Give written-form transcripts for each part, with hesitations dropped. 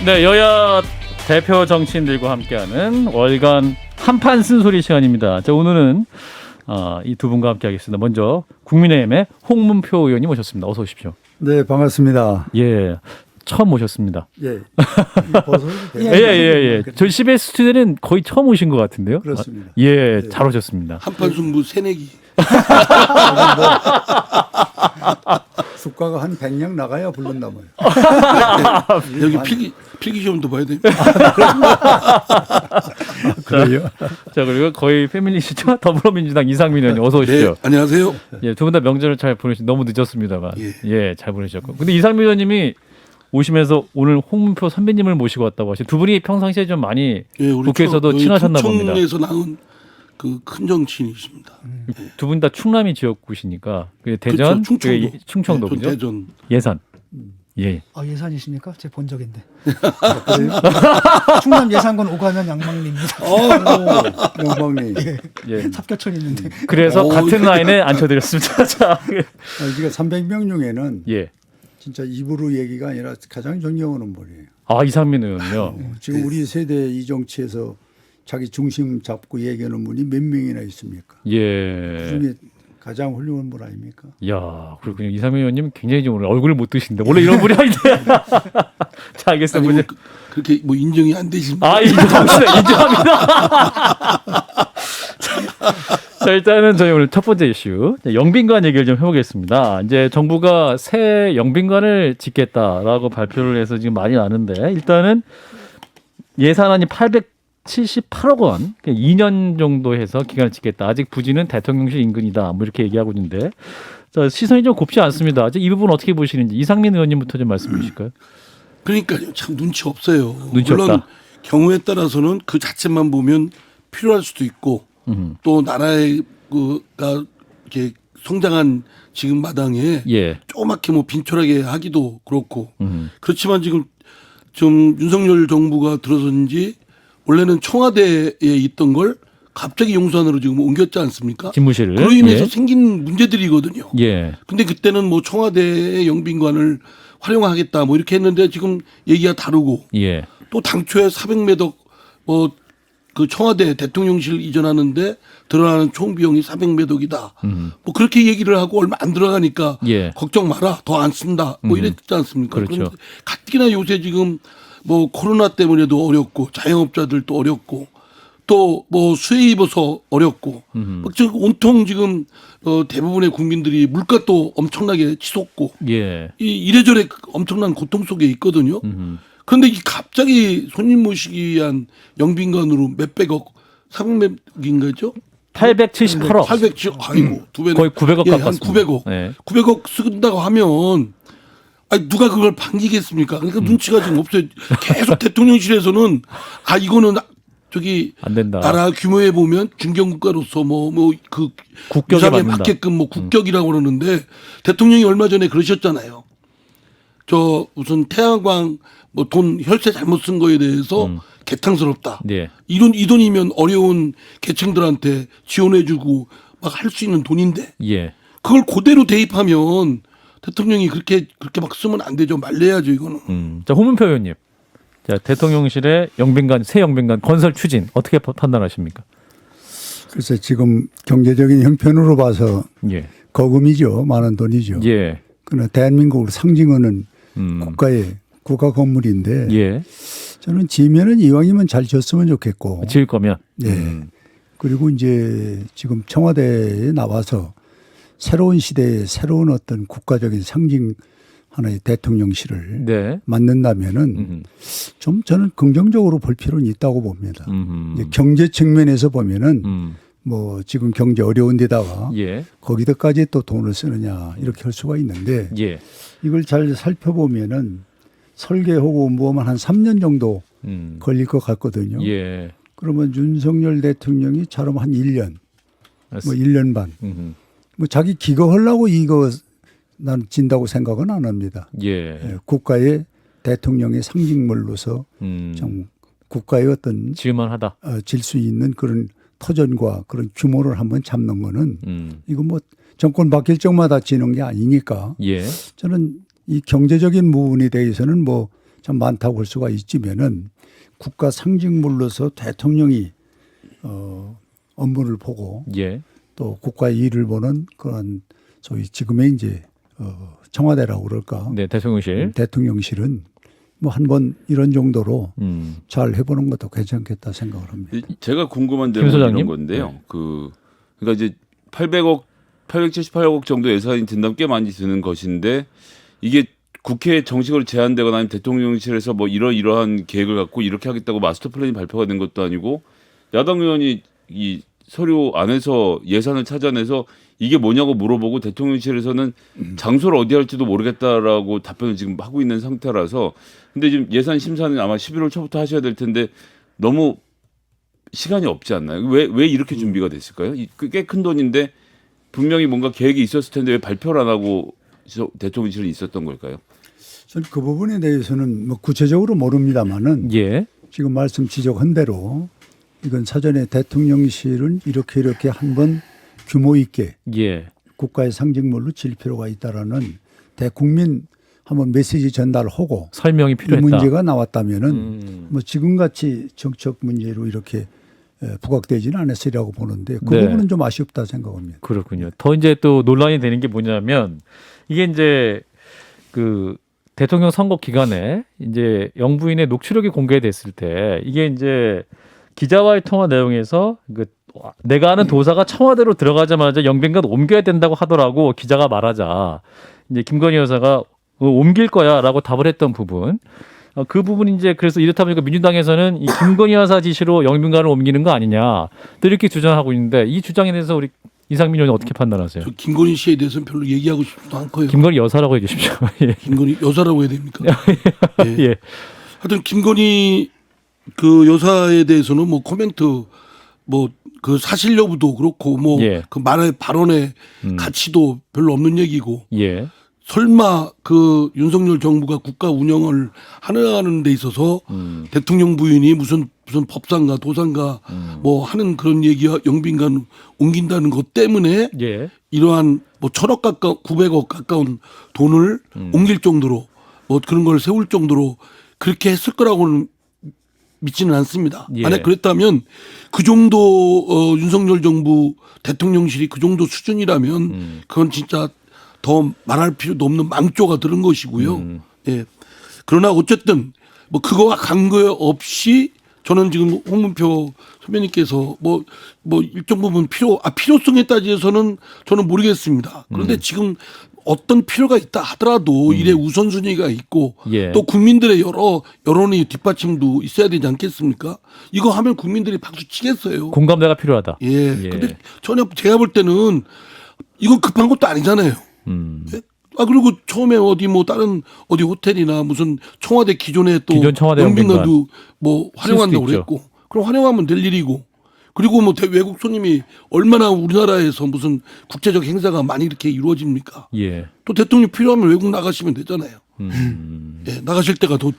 네, 여야 대표 정치인들과 함께하는 월간 한판 쓴소리 시간입니다. 자, 오늘은 이 두 분과 함께하겠습니다. 먼저 국민의힘의 홍문표 의원님 모셨습니다. 어서 오십시오. 네, 반갑습니다. 예, 처음 모셨습니다. 예. 벗어도 돼요? 예. 저희 CBS 스튜디오는 거의 처음 오신 것 같은데요. 그렇습니다. 예, 잘 오셨습니다. 한판 승부 새내기. 숙가가 한 100냥 나가야 부른다고요. 여기 필기 시험도 봐야 됩니다. 그래요? 자, 그리고 거의 패밀리시죠? 더불어민주당 이상민 의원님 어서 오십시오. 네, 안녕하세요. 예, 두 분 다 명절을 잘 보내신 너무 늦었습니다만 예. 잘 보내셨고. 근데 이상민 의원님이 오시면서 오늘 홍문표 선배님을 모시고 왔다고 하시죠. 두 분이 평상시에 좀 많이 예, 우리 국회에서도 친하셨나 봅니다. 충청에서 나온 그 큰 정치인이십니다. 두 분 다 충남이 지역구시니까 대전, 그렇죠, 충청도. 충청도 전 그죠? 대전. 예산. 예. 아, 예산이십니까? 제 본 적인데. 그래요? 충남 예산군 오가면 양망리입니다. 영광님. 예. 삽교촌 있는데. 그래서 같은 라인에 앉혀드렸습니다. 자, 우리가 300명 중에는 예. 진짜 입으로 얘기가 아니라 가장 존경하는 분이에요. 아, 이상민 의원요. 지금 우리 세대 이 정치에서 자기 중심 잡고 얘기하는 분이 몇 명이나 있습니까? 예. 그중에 가장 훌륭한 분 아닙니까? 야, 그렇군요. 이상민 의원님 굉장히 좀 오늘 얼굴을 못 드시는데 원래 이런 분이 아닌데. 자, 알겠습니다. 아니, 문제. 그렇게 뭐 인정이 안 되십니다. 아, 인정합니다. 자, 일단은 저희 오늘 첫 번째 이슈 영빈관 얘기를 좀 해보겠습니다. 이제 정부가 새 영빈관을 짓겠다라고 발표를 해서 지금 많이 나는데 일단은 예산안이 878억 원, 2년 정도 해서 기간을 짓겠다. 아직 부지는 대통령실 인근이다. 뭐 이렇게 얘기하고 있는데 자, 시선이 좀 곱지 않습니다. 이 부분 어떻게 보시는지 이상민 의원님부터 좀 말씀해 주실까요? 그러니까요. 참 눈치 없어요. 눈치 물론 없다. 경우에 따라서는 그 자체만 보면 필요할 수도 있고 또 나라의 그가 이렇게 성장한 지금 마당에 예. 조그맣게 뭐 빈촐하게 하기도 그렇고 그렇지만 지금 좀 윤석열 정부가 들어선지 원래는 청와대에 있던 걸 갑자기 용산으로 지금 옮겼지 않습니까? 집무실을. 그로 인해서 예. 생긴 문제들이거든요. 예. 근데 그때는 뭐 청와대의 영빈관을 활용하겠다 뭐 이렇게 했는데 지금 얘기가 다르고 예. 또 당초에 400매덕 뭐 그 청와대 대통령실 이전하는데 들어가는 총 비용이 400매덕이다. 뭐 그렇게 얘기를 하고 얼마 안 들어가니까 예. 걱정 마라 더 안 쓴다. 뭐 이랬지 않습니까? 그렇죠. 그런데 가뜩이나 요새 지금 뭐 코로나 때문에도 어렵고 자영업자들도 어렵고 또 뭐 수해 입어서 어렵고 막 지금 온통 지금 대부분의 국민들이 물가도 엄청나게 치솟고 예. 이래저래 엄청난 고통 속에 있거든요. 그런데 이 갑자기 손님 모시기 위한 영빈관으로 몇백억 400몇인가죠? 878억. 800억 아이고 두 배는 거의 900억 한 가깝습니다. 900억. 네. 900억 쓴다고 하면 아니 누가 그걸 반기겠습니까? 그러니까 눈치가 지금 없어요. 계속 대통령실에서는 이거는 저기 안 된다. 나라 규모에 보면 중견국가로서 뭐 그 국격에 유상에 맞는다. 맞게끔 뭐 국격이라고 그러는데 대통령이 얼마 전에 그러셨잖아요. 저 무슨 태양광 뭐 돈 혈세 잘못 쓴 거에 대해서 개탄스럽다. 예. 이 돈이면 어려운 계층들한테 지원해주고 막 할 수 있는 돈인데 예. 그걸 그대로 대입하면 대통령이 그렇게 막 쓰면 안 되죠. 말려야죠 이거는. 자, 홍문표 의원님. 자, 대통령실의 영빈관, 새 영빈관 건설 추진 어떻게 판단하십니까? 글쎄 지금 경제적인 형편으로 봐서 예. 거금이죠. 많은 돈이죠. 예. 그러나 대한민국을 상징하는 국가의 국가 건물인데 예. 저는 지면은 이왕이면 잘 지었으면 좋겠고. 지을 거면. 네. 그리고 이제 지금 청와대에 나와서 새로운 시대의 새로운 어떤 국가적인 상징 하나의 대통령실을 네. 만든다면은 좀 저는 긍정적으로 볼 필요는 있다고 봅니다. 이제 경제 측면에서 보면은 뭐 지금 경제 어려운 데다가 예. 거기다까지 또 돈을 쓰느냐 이렇게 할 수가 있는데 예. 이걸 잘 살펴보면은 설계하고 뭐만 한 3년 정도 걸릴 것 같거든요. 예. 그러면 윤석열 대통령이 차로 한 1년, 뭐 1년 반. 뭐 자기 기거하려고 이거 난 진다고 생각은 안 합니다. 예. 국가의 대통령의 상징물로서 좀 국가의 어떤 지을만하다. 질 수 있는 그런 터전과 그런 규모를 한번 잡는 거는 이거 뭐 정권 바뀔 적마다 지는 게 아니니까 예. 저는 이 경제적인 부분에 대해서는 뭐 참 많다고 볼 수가 있지만은 국가 상징물로서 대통령이 업무를 보고 예. 또 국가의 일을 보는 그런 소위 지금의 이제 청와대라고 그럴까? 네, 대통령실. 대통령실은 뭐 한번 이런 정도로 잘 해보는 것도 괜찮겠다 생각을 합니다. 제가 궁금한 김 점은 소장님? 이런 건데요. 네. 그러니까 이제 878억 정도 예산이 든다면 꽤 많이 드는 것인데 이게 국회에 정식으로 제안되거나 아니면 대통령실에서 뭐 이러한 계획을 갖고 이렇게 하겠다고 마스터 플랜이 발표가 된 것도 아니고 야당 의원이 이 서류 안에서 예산을 찾아내서 이게 뭐냐고 물어보고 대통령실에서는 장소를 어디 할지도 모르겠다라고 답변을 지금 하고 있는 상태라서 근데 지금 예산 심사는 아마 11월 초부터 하셔야 될 텐데 너무 시간이 없지 않나요? 왜 이렇게 준비가 됐을까요? 꽤 큰 돈인데 분명히 뭔가 계획이 있었을 텐데 왜 발표를 안 하고 대통령실에 있었던 걸까요? 저는 그 부분에 대해서는 뭐 구체적으로 모릅니다만은 예. 지금 말씀 지적한 대로 이건 사전에 대통령실은 이렇게 한번 규모 있게 예. 국가의 상징물로 질 필요가 있다라는 대국민 한번 메시지 전달하고 설명이 이 필요했다. 문제가 나왔다면은 뭐 지금같이 정책 문제로 이렇게 부각되지는 않았으리라고 보는데 그 네. 부분은 좀 아쉽다 생각합니다. 그렇군요. 더 이제 또 논란이 되는 게 뭐냐면 이게 이제 그 대통령 선거 기간에 이제 영부인의 녹취록이 공개됐을 때 이게 이제 기자와의 통화 내용에서 그 내가 아는 도사가 청와대로 들어가자마자 영빈관 옮겨야 된다고 하더라고 기자가 말하자 이제 김건희 여사가 옮길 거야라고 답을 했던 부분. 그 부분이 이제 그래서 이렇다 보니까 민주당에서는 이 김건희 여사 지시로 영빈관을 옮기는 거 아니냐 또 이렇게 주장하고 있는데 이 주장에 대해서 우리 이상민 의원이 어떻게 판단하세요? 저 김건희 씨에 대해서는 별로 얘기하고 싶지도 않고요. 김건희 여사라고 해주십시오. 예. 김건희 여사라고 해야 됩니까? 예. 예. 하여튼 김건희 그 여사에 대해서는 뭐 코멘트 뭐 그 사실 여부도 그렇고 뭐 그 예. 말의 발언의 가치도 별로 없는 얘기고 예. 설마 그 윤석열 정부가 국가 운영을 하는 데 있어서 대통령 부인이 무슨 법상가 도상가 뭐 하는 그런 얘기와 영빈관 옮긴다는 것 때문에 예. 이러한 뭐 1,000억 가까운 900억 가까운 돈을 옮길 정도로 뭐 그런 걸 세울 정도로 그렇게 했을 거라고는 믿지는 않습니다. 예. 만약 그랬다면 그 정도 윤석열 정부 대통령실이 그 정도 수준이라면 그건 진짜 더 말할 필요도 없는 망조가 들은 것이고요. 예. 그러나 어쨌든 뭐 그거와 관계없이 저는 지금 홍문표 선배님께서 뭐 일정 부분 필요성에 따져서는 저는 모르겠습니다. 그런데 지금 어떤 필요가 있다 하더라도 일의 우선순위가 있고 예. 또 국민들의 여론의 뒷받침도 있어야 되지 않겠습니까? 이거 하면 국민들이 박수 치겠어요. 공감대가 필요하다. 예. 예. 근데 전혀 제가 볼 때는 이건 급한 것도 아니잖아요. 예? 그리고 처음에 어디 뭐 다른 어디 호텔이나 무슨 청와대 기존에 또 기존 청와대 영빈관도 뭐 활용한다고 수도 있죠. 그랬고 그럼 활용하면 될 일이고 그리고 뭐 외국 손님이 얼마나 우리나라에서 무슨 국제적 행사가 많이 이렇게 이루어집니까? 예. 또 대통령 필요하면 외국 나가시면 되잖아요. 예, 나가실 때가 또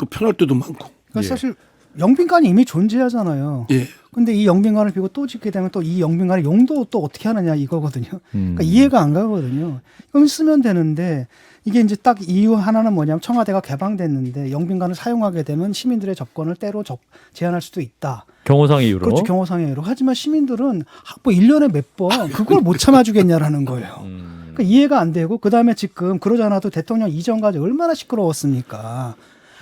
편할 때도 많고. 그러니까 사실 영빈관이 이미 존재하잖아요. 예. 근데 이 영빈관을 비고 또 짓게 되면 또 이 영빈관의 용도 또 어떻게 하느냐 이거거든요. 그러니까 이해가 안 가거든요. 그럼 쓰면 되는데 이게 이제 딱 이유 하나는 뭐냐면 청와대가 개방됐는데 영빈관을 사용하게 되면 시민들의 접근을 때로 제한할 수도 있다. 경호상 이유로. 그렇죠. 경호상의 이유로. 하지만 시민들은 뭐 1년에 몇 번 그걸 못 참아주겠냐라는 거예요. 그러니까 이해가 안 되고 그다음에 지금 그러지 않아도 대통령 이전까지 얼마나 시끄러웠습니까.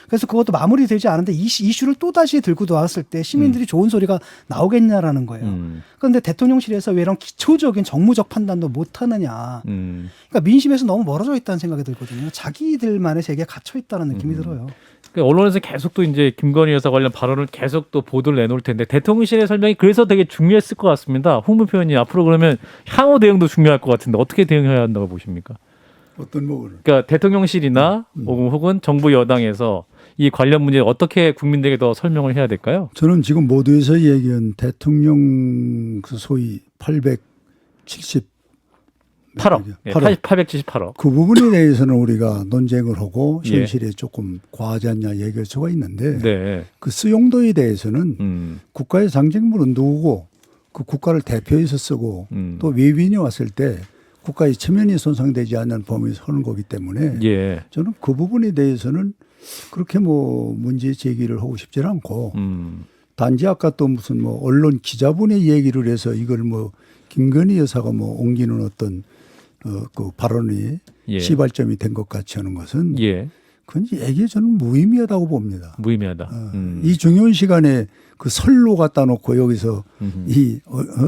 그래서 그것도 마무리되지 않은데 이슈를 또다시 들고 나왔을 때 시민들이 좋은 소리가 나오겠냐라는 거예요. 그런데 대통령실에서 왜 이런 기초적인 정무적 판단도 못하느냐. 그러니까 민심에서 너무 멀어져 있다는 생각이 들거든요. 자기들만의 세계에 갇혀 있다는 느낌이 들어요. 그러니까 언론에서 계속 또 이제 김건희 여사 관련 발언을 계속 또 보도를 내놓을 텐데 대통령실의 설명이 그래서 되게 중요했을 것 같습니다. 홍문표 의원님 앞으로 그러면 향후 대응도 중요할 것 같은데 어떻게 대응해야 한다고 보십니까? 어떤 부분을? 그러니까 대통령실이나 혹은 정부 여당에서 이 관련 문제 어떻게 국민들에게 더 설명을 해야 될까요? 저는 지금 모두에서 얘기한 대통령 그 소위 878억 878억. 그 부분에 대해서는 우리가 논쟁을 하고 예. 현실에 조금 과하지 않냐 얘기할 수가 있는데 네. 그 쓰용도에 대해서는 국가의 상징물은 누구고 그 국가를 대표해서 쓰고 또 외빈이 왔을 때 국가의 체면이 손상되지 않는 범위에서 하는 거기 때문에 예. 저는 그 부분에 대해서는 그렇게 뭐 문제 제기를 하고 싶지 않고 단지 아까 또 무슨 뭐 언론 기자분의 얘기를 해서 이걸 뭐 김건희 여사가 뭐 옮기는 어떤 그 발언이 예. 시발점이 된 것 같이 하는 것은 예. 그건 얘기 저는 무의미하다고 봅니다. 무의미하다. 이 중요한 시간에 그 설로 갖다 놓고 여기서 이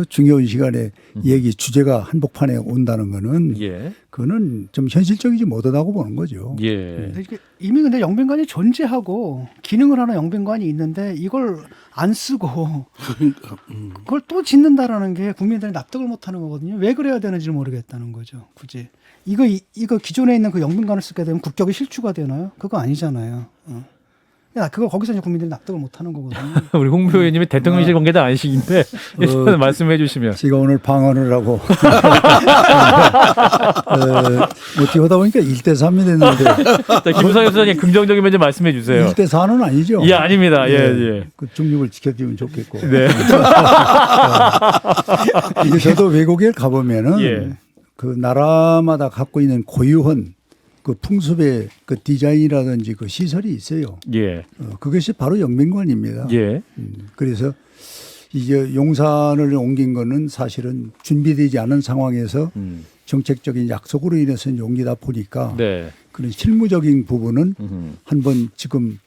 중요한 시간에 얘기 주제가 한복판에 온다는 거는 예. 그거는 좀 현실적이지 못하다고 보는 거죠. 예. 근데 이게 이미 근데 영빈관이 존재하고 기능을 하는 영빈관이 있는데 이걸 안 쓰고 그걸 또 짓는다라는 게 국민들이 납득을 못하는 거거든요. 왜 그래야 되는지 모르겠다는 거죠. 굳이 이거 기존에 있는 그 영빈관을 쓰게 되면 국격이 실추가 되나요? 그거 아니잖아요. 야, 그거 거기서 이제 국민들이 납득을 못하는 거거든요. 우리 홍표 의원님이 대통령실 관계자 아니시긴데 일단 말씀해 주시면. 제가 오늘 방언을 하고 어떻게 하다 보니까 1대3이 됐는데 자, 김성현 수장님 긍정적인 면좀 말씀해 주세요. 1대4는 아니죠. 예, 아닙니다. 예, 예. 그 중립을 지켜주면 좋겠고. 네. 이게 저도 외국에 가보면은 예. 그 나라마다 갖고 있는 고유한 그 풍습의 그 디자인이라든지 그 시설이 있어요. 예. 그것이 바로 영빈관입니다. 예. 그래서 이제 용산을 옮긴 거는 사실은 준비되지 않은 상황에서 정책적인 약속으로 인해서 옮기다 보니까 네. 그런 실무적인 부분은 한번 지금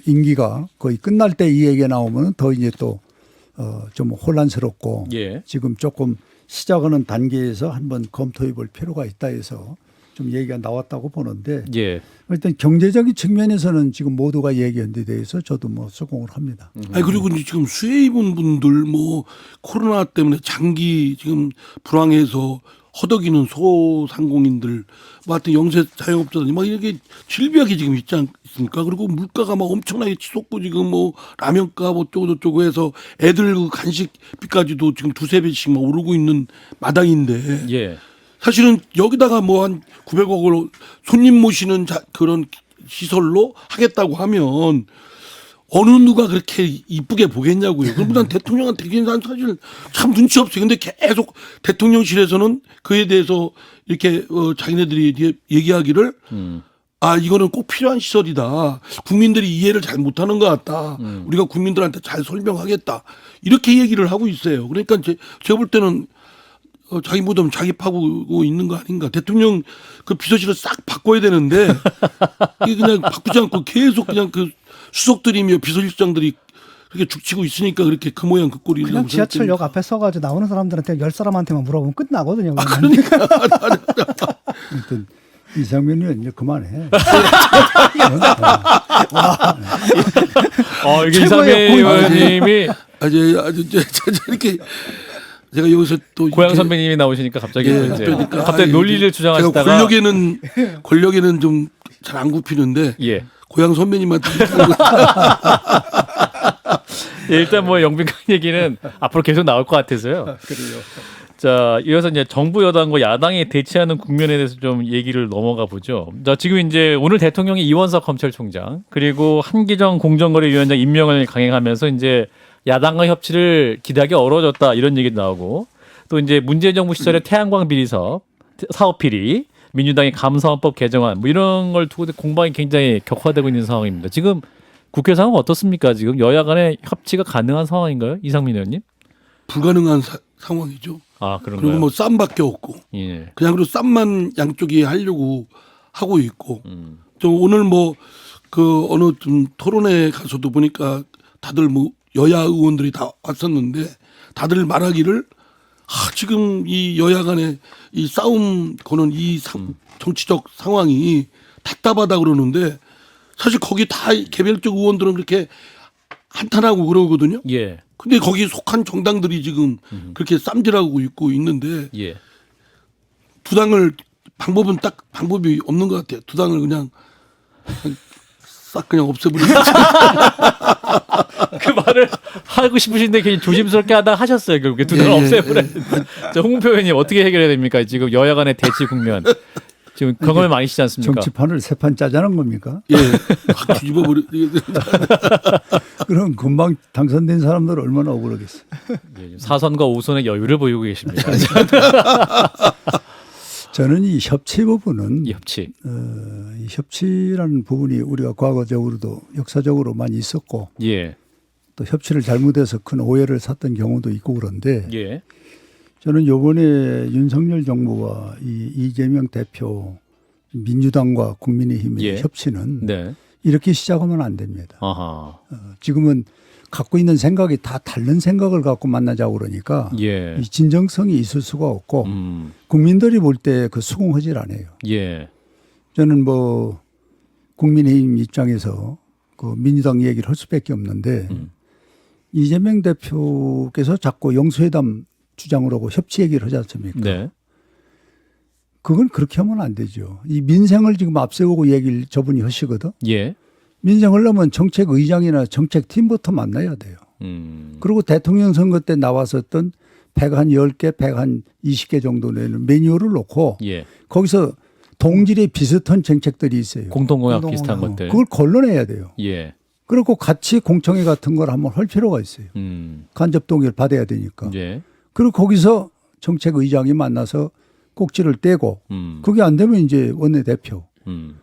임기가 거의 끝날 때 이 얘기가 나오면 더 이제 또 좀 혼란스럽고 예. 지금 조금 시작하는 단계에서 한번 검토해 볼 필요가 있다 해서 좀 얘기가 나왔다고 보는데 예. 일단 경제적인 측면에서는 지금 모두가 얘기한 데 대해서 저도 뭐 수긍을 합니다. 아니 그리고 이제 지금 수혜 입은 분들 뭐 코로나 때문에 장기 지금 불황해서 허덕이는 소상공인들 뭐 하여튼 영세 자영업자들 막 이렇게 질비하게 지금 있지 않습니까? 그리고 물가가 막 엄청나게 치솟고 지금 뭐 라면값 어쩌고 저쩌고 해서 애들 그 간식비까지도 지금 두세 배씩 막 오르고 있는 마당인데 예. 사실은 여기다가 뭐 한 900억을 손님 모시는 그런 시설로 하겠다고 하면 어느 누가 그렇게 이쁘게 보겠냐고요. 그럼 난 대통령한테 난 사실 참 눈치 없어요. 근데 계속 대통령실에서는 그에 대해서 이렇게 자기네들이 얘기하기를 아 이거는 꼭 필요한 시설이다. 국민들이 이해를 잘 못하는 것 같다. 우리가 국민들한테 잘 설명하겠다. 이렇게 얘기를 하고 있어요. 그러니까 제가 볼 때는 자기 무덤 자기 파고 있는 거 아닌가. 대통령 그 비서실을 싹 바꿔야 되는데 이게 그냥 바꾸지 않고 계속 그냥 그 수석들이며 비서실장들이 그렇게 죽치고 있으니까 그렇게 그 모양 그 꼴이 그냥 지하철역 앞에 서가지고 나오는 사람들한테 10사람한테만 물어보면 끝나거든요. 그러니까 아무튼 이상민 의원 이제 그만해. 이게 이상민 최고의 의원님이 아주 이렇게 제가 여기서 또 고향 선배님이 나오시니까 갑자기 예, 이제 그러니까 갑자기 논리를 제가 주장하시다가 권력에는 좀 잘 안 굽히는데 예. 고향 선배님한테 예, 일단 뭐 영빈관 얘기는 앞으로 계속 나올 것 같아서요. 그래요. 자, 이어서 이제 정부 여당과 야당이 대치하는 국면에 대해서 좀 얘기를 넘어가 보죠. 자, 지금 이제 오늘 대통령이 이원석 검찰총장 그리고 한기정 공정거래위원장 임명을 강행하면서 이제 야당과 협치를 기대하기 어려워졌다 이런 얘기도 나오고 또 이제 문재인 정부 시절에 태양광 비리 사업 비리 민주당의 감사원법 개정안 뭐 이런 걸 두고 공방이 굉장히 격화되고 있는 상황입니다. 지금 국회 상황 어떻습니까? 지금 여야 간의 협치가 가능한 상황인가요? 이상민 의원님? 불가능한 상황이죠. 아, 그런가요? 그리고 뭐 쌈밖에 없고 예. 그냥 그리고 쌈만 양쪽이 하려고 하고 있고 저 오늘 뭐 그 어느 좀 토론회 가서도 보니까 다들 뭐 여야 의원들이 다 왔었는데 다들 말하기를 지금 이 여야 간의 이 싸움 거는 이 정치적 상황이 답답하다 그러는데 사실 거기 다 개별적 의원들은 그렇게 한탄하고 그러거든요. 예. 근데 거기 속한 정당들이 지금 그렇게 쌈질하고 있는데 예. 두 당을 방법이 없는 것 같아요. 두 당을 그냥 싹 그냥 없애버리는 그 말을 하고 싶으신데 괜히 조심스럽게 하다 하셨어요. 결국에 두 당을 없애버려야 된다. 자, 홍표 의원님 어떻게 해결해야 됩니까? 지금 여야 간의 대치 국면. 지금 경험이 많으시지 않습니까? 정치판을 세 판 짜자는 겁니까? 예, 확 뒤집어버려. 그럼 금방 당선된 사람들 얼마나 억울하겠어. 예, 4선과 5선의 여유를 보이고 계십니다. 저는 이 협치 부분은 이 협치. 이 협치라는 부분이 우리가 과거적으로도 역사적으로 많이 있었고 예. 또 협치를 잘못해서 큰 오해를 샀던 경우도 있고 그런데 예. 저는 요번에 윤석열 정부와 이 이재명 대표 민주당과 국민의힘의 예. 협치는 네. 이렇게 시작하면 안 됩니다. 아하. 지금은 갖고 있는 생각이 다 다른 생각을 갖고 만나자고 그러니까 예. 이 진정성이 있을 수가 없고 음. 국민들이 볼 때 그 수긍하지 않아요. 예. 저는 뭐 국민의힘 입장에서 그 민주당 얘기를 할 수밖에 없는데 이재명 대표께서 자꾸 영수회담 주장을 하고 협치 얘기를 하지 않습니까? 네. 그건 그렇게 하면 안 되죠. 이 민생을 지금 앞세우고 얘기를 저분이 하시거든. 예. 민생을 하려면 정책의장이나 정책팀부터 만나야 돼요. 그리고 대통령 선거 때 나왔었던 110개, 120개 정도 되는 매뉴얼을 놓고 예. 거기서 동질의 비슷한 정책들이 있어요. 공동공약 비슷한 것들. 그걸 걸러내야 돼요. 예. 그리고 같이 공청회 같은 걸 한번 할 필요가 있어요. 간접 동의를 받아야 되니까. 예. 그리고 거기서 정책의장이 만나서 꼭지를 떼고 그게 안 되면 이제 원내대표.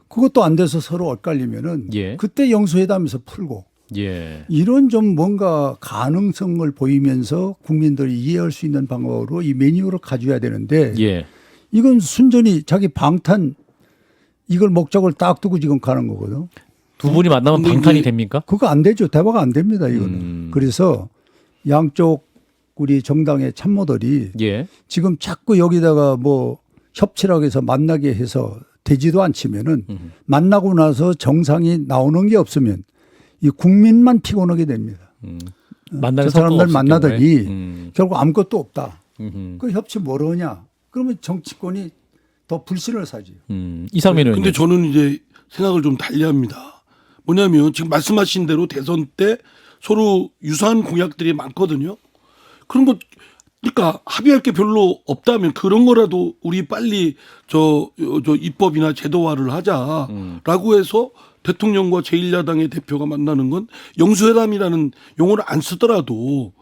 그것도 안 돼서 서로 엇갈리면은 예. 그때 영수회담에서 풀고 예. 이런 좀 뭔가 가능성을 보이면서 국민들이 이해할 수 있는 방법으로 이 매뉴얼을 가져야 되는데 예. 이건 순전히 자기 방탄 이걸 목적을 딱 두고 지금 가는 거거든. 두 분이 만나면 근데 방탄이 이게- 됩니까? 그거 안 되죠. 대화가 안 됩니다. 이거는. 그래서 양쪽 우리 정당의 참모들이 예. 지금 자꾸 여기다가 뭐 협치라고 해서 만나게 해서 되지도 않지면은 만나고 나서 정상이 나오는 게 없으면 이 국민만 피곤하게 됩니다. 만나는 저 사람들 성과가 없을 만나더니 경우에. 결국 아무것도 없다. 음흠. 그 협치 뭐로 하냐? 그러면 정치권이 더 불신을 사지요. 이상민 의원님. 근데 저는 이제 생각을 좀 달리합니다. 뭐냐면 지금 말씀하신 대로 대선 때 서로 유사한 공약들이 많거든요. 그런 거 그러니까 합의할 게 별로 없다면 그런 거라도 우리 빨리 저 입법이나 제도화를 하자라고 해서 대통령과 제1야당의 대표가 만나는 건 영수회담이라는 용어를 안 쓰더라도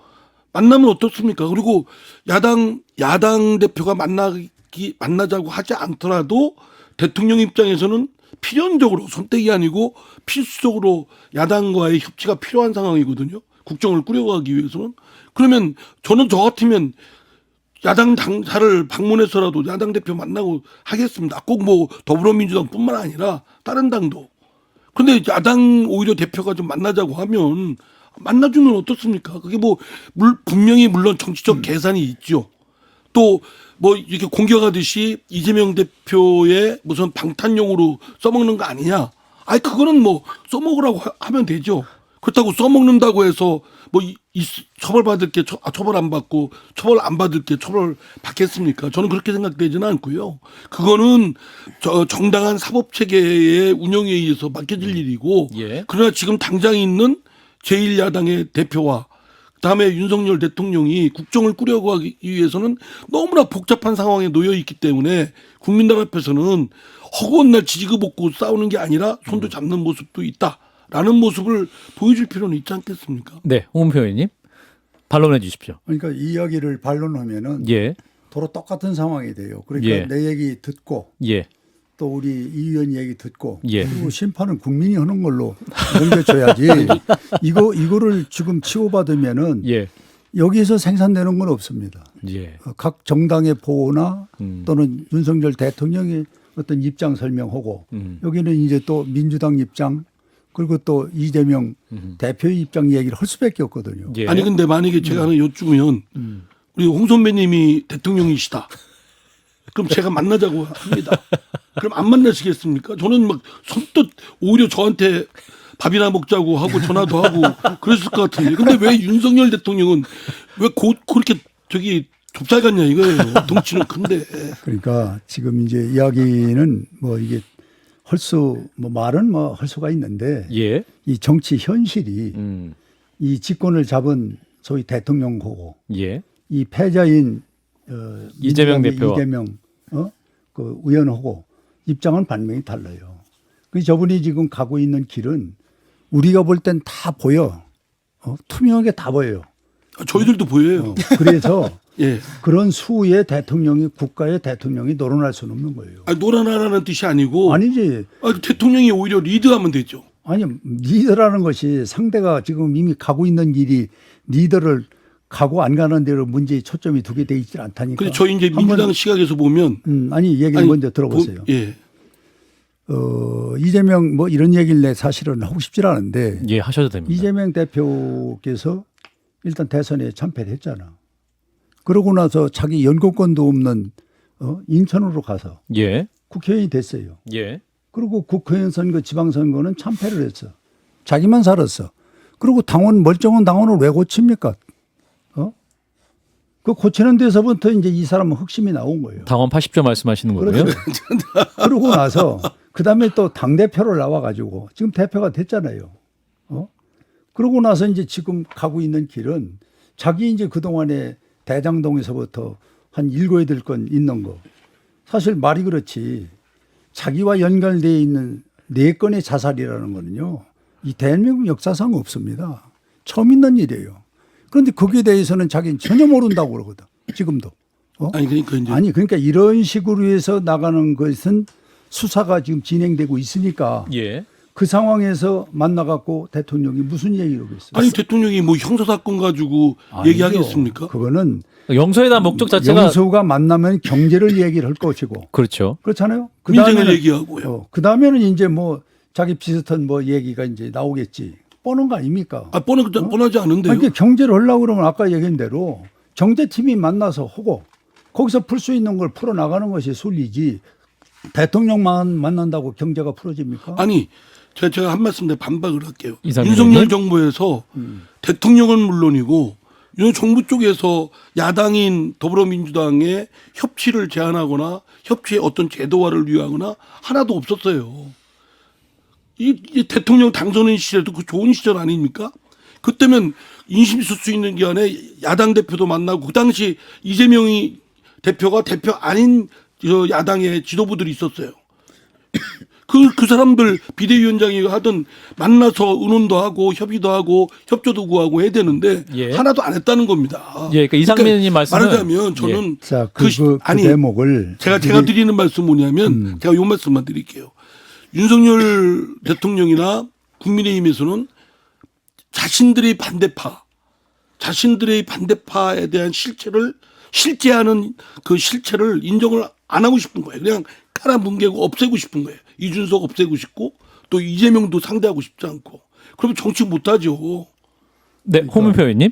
만나면 어떻습니까? 그리고 야당 대표가 만나자고 하지 않더라도 대통령 입장에서는 필연적으로 선택이 아니고 필수적으로 야당과의 협치가 필요한 상황이거든요. 국정을 꾸려가기 위해서는. 그러면 저는 저 같으면 야당 당사를 방문해서라도 야당 대표 만나고 하겠습니다. 꼭 뭐 더불어민주당뿐만 아니라 다른 당도. 그런데 야당 오히려 대표가 좀 만나자고 하면 만나주면 어떻습니까? 그게 뭐 분명히 물론 정치적 계산이 있죠. 또 뭐 이렇게 공격하듯이 이재명 대표의 무슨 방탄용으로 써먹는 거 아니냐? 아니 그거는 뭐 써먹으라고 하면 되죠. 그렇다고 써먹는다고 해서 뭐 처벌받을 게 처벌 안 받고 처벌 안 받을 게 처벌 받겠습니까? 저는 그렇게 생각되지는 않고요. 그거는 정당한 사법 체계의 운영에 의해서 맡겨질 일이고 예. 그러나 지금 당장 있는 제1야당의 대표와 그다음에 윤석열 대통령이 국정을 꾸려가기 위해서는 너무나 복잡한 상황에 놓여 있기 때문에 국민들 앞에서는 허구한 날 지지고 볶고 싸우는 게 아니라 손도 잡는 모습도 있다라는 모습을 보여줄 필요는 있지 않겠습니까? 네, 홍문표 의원님 반론해 주십시오. 그러니까 이 이야기를 반론하면은 예. 도로 똑같은 상황이 돼요. 그러니까 예. 내 얘기 듣고 예. 또 우리 이 의원 얘기 듣고 예. 그리고 심판은 국민이 하는 걸로 넘겨줘야지. 이거를 지금 치고받으면은 예. 여기에서 생산되는 건 없습니다. 예. 각 정당의 보호나 또는 윤석열 대통령의 어떤 입장 설명하고 여기는 이제 또 민주당 입장 그리고 또 이재명 대표의 입장 얘기를 할 수밖에 없거든요. 예. 아니 근데 만약에 제가 하나 여쭈면 우리 홍 선배님이 대통령이시다. 그럼 제가 만나자고 합니다. 그럼 안 만나시겠습니까? 저는 막 선뜻 오히려 저한테 밥이나 먹자고 하고 전화도 하고 그랬을 것 같은데. 근데 왜 윤석열 대통령은 왜 그렇게 좁쌀 같냐 이거예요. 덩치는 큰데. 그러니까 지금 이제 이야기는 뭐 이게 말은 뭐 할 수가 있는데 예. 이 정치 현실이 이 집권을 잡은 소위 대통령하고 예. 이 패자인 이재명 민주당의 대표와. 이재명 그 의원하고 입장은 반명이 달라요. 그 저분이 지금 가고 있는 길은 우리가 볼 땐 다 보여. 투명하게 다 보여요. 저희들도 보여요. 그래서 예. 그런 수의 대통령이 국가의 대통령이 노론할 수는 없는 거예요. 아니, 노란하라는 뜻이 아니고 아니지. 대통령이 오히려 리드하면 되죠. 아니 리더라는 것이 상대가 지금 이미 가고 있는 길이 리더를 가고 안 가는 대로 문제의 초점이 두게 돼 있지 않다니까. 근데 저희 이제 한번- 민주당 시각에서 보면 아니 얘기를 먼저 들어보세요. 예. 이재명 뭐 이런 얘기를 내 사실은 하고 싶질 않은데 예, 하셔도 됩니다. 이재명 대표께서 일단 대선에 참패를 했잖아. 그러고 나서 자기 연고권도 없는 인천으로 가서 예. 국회의원이 됐어요. 예. 그리고 국회의원 선거, 지방선거는 참패를 했어. 자기만 살았어. 그리고 당원, 멀쩡한 당원을 왜 고칩니까? 그 고치는 데서부터 이제 이 사람은 흑심이 나온 거예요. 당원 80조 말씀하시는 거고요. 그렇죠. 그러고 나서 그 다음에 또 당대표를 나와가지고 지금 대표가 됐잖아요. 그러고 나서 이제 지금 가고 있는 길은 자기 이제 그동안에 대장동에서부터 한 7, 8건 있는 거. 사실 말이 그렇지. 자기와 연결되어 있는 4건의 자살이라는 거는요. 이 대한민국 역사상 없습니다. 처음 있는 일이에요. 그런데 거기에 대해서는 자기는 전혀 모른다고 그러거든. 지금도. 아니 그러니까 이제 그러니까 이런 식으로 해서 나가는 것은 수사가 지금 진행되고 있으니까 예. 그 상황에서 만나갖고 대통령이 무슨 얘기를 하겠어요? 아니 대통령이 뭐 형사 사건 가지고 아니죠. 얘기하겠습니까? 그거는 영서에 대한 목적 자체가 영수가 만나면 경제를 얘기를 할 것이고 그렇죠. 그렇잖아요. 민생을 얘기하고요. 그 다음에는 이제 뭐 자기 비슷한 뭐 얘기가 이제 나오겠지. 뻔한 거 아닙니까? 뻔하지 않은데요. 아니, 경제를 하려고 그러면 아까 얘기한 대로 경제팀이 만나서 하고 거기서 풀 수 있는 걸 풀어 나가는 것이 순리지. 대통령만 만난다고 경제가 풀어집니까? 아니 제가 한 말씀 내 반박을 할게요. 이상민 윤석열 의원님? 정부에서 대통령은 물론이고 윤 정부 쪽에서 야당인 더불어민주당의 협치를 제안하거나 협치의 어떤 제도화를 위하거나 하나도 없었어요. 이 대통령 당선인 시절도 그 좋은 시절 아닙니까? 그때면 인심 쓸 수 있는 기간에 야당 대표도 만나고 그 당시 이재명이 대표가 대표 아닌 저 야당의 지도부들이 있었어요. 그 사람들 비대위원장이 하던 만나서 의논도 하고 협의도 하고 협조도 구하고 해야 되는데 예. 하나도 안 했다는 겁니다. 예, 그러니까 이상민 의원님 말씀은 말하자면 저는 자, 아니 대목을 제가 드리는 말씀 뭐냐면 제가 요 말씀만 드릴게요. 윤석열 대통령이나 국민의힘에서는 자신들의 반대파에 대한 실제하는 그 실체를 인정을 안 하고 싶은 거예요. 그냥 깔아뭉개고 없애고 싶은 거예요. 이준석 없애고 싶고 또 이재명도 상대하고 싶지 않고. 그러면 정치 못하죠. 네, 홍문표 의원님